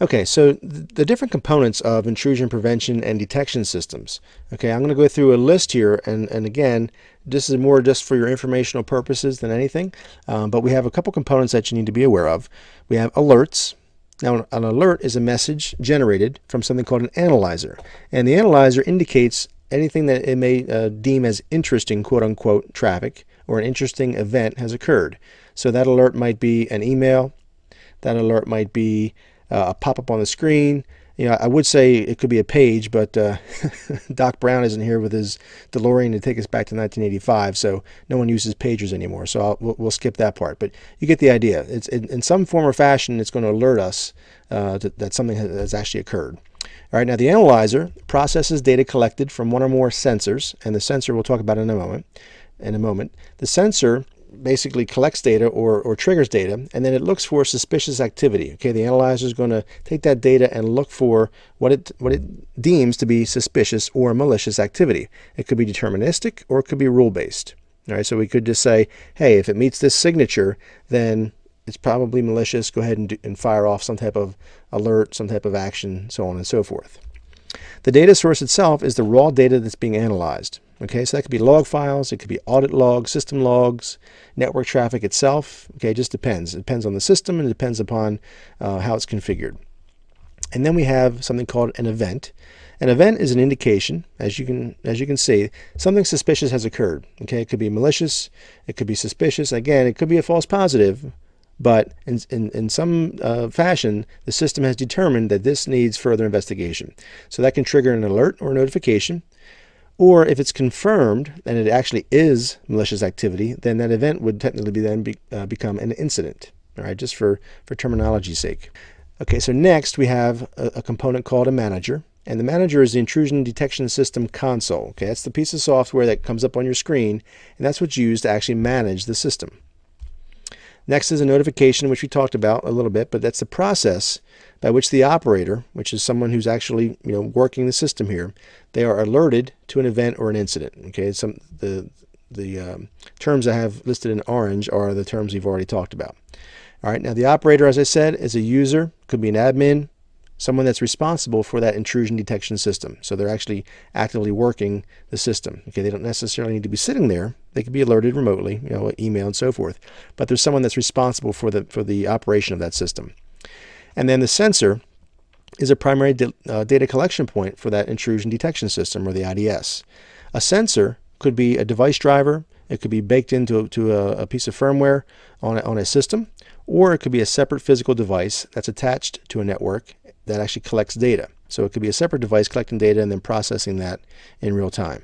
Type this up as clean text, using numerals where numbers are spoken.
Okay, so the different components of intrusion prevention and detection systems. Okay, I'm going to go through a list here, and again, this is more just for your informational purposes than anything, but we have a couple components that you need to be aware of. We have alerts. Now, an alert is a message generated from something called an analyzer, and the analyzer indicates anything that it may deem as interesting, quote-unquote, traffic, or an interesting event has occurred. So that alert might be an email, that alert might be a pop-up on the screen. I would say it could be a page, but Doc Brown isn't here with his DeLorean to take us back to 1985, so no one uses pagers anymore, so we'll skip that part. But you get the idea. It's in some form or fashion, it's going to alert us that something has actually occurred. All right, now the analyzer processes data collected from one or more sensors, and the sensor we'll talk about in a moment. The sensor basically collects data or triggers data, and then it looks for suspicious activity. Okay, the analyzer is going to take that data and look for what it deems to be suspicious or malicious activity. It could be deterministic or it could be rule-based. All right, so we could just say, hey, if it meets this signature, then it's probably malicious. Go ahead and fire off some type of alert, some type of action, so on and so forth. The data source itself is the raw data that's being analyzed. Okay, so that could be log files, it could be audit logs, system logs, network traffic itself. Okay, it just depends. It depends on the system and it depends upon how it's configured. And then we have something called an event. An event is an indication, as you can see, something suspicious has occurred. Okay, it could be malicious, it could be suspicious. Again, it could be a false positive, but in some fashion, the system has determined that this needs further investigation. So that can trigger an alert or a notification. Or if it's confirmed and it actually is malicious activity, then that event would technically become an incident. All right, just for terminology's sake. Okay, so next we have a component called a manager. And the manager is the intrusion detection system console. Okay, that's the piece of software that comes up on your screen, and that's what's used to actually manage the system. Next is a notification, which we talked about a little bit, but that's the process by which the operator, which is someone who's actually working the system here, they are alerted to an event or an incident. Okay, the terms I have listed in orange are the terms we've already talked about. All right, now the operator, as I said, is a user, could be an admin, someone that's responsible for that intrusion detection system. So they're actually actively working the system. Okay, they don't necessarily need to be sitting there. They could be alerted remotely, email and so forth. But there's someone that's responsible for the operation of that system. And then the sensor is a primary data collection point for that intrusion detection system, or the IDS. A sensor could be a device driver. It could be baked into a piece of firmware on a system, or it could be a separate physical device that's attached to a network that actually collects data. So it could be a separate device collecting data and then processing that in real time.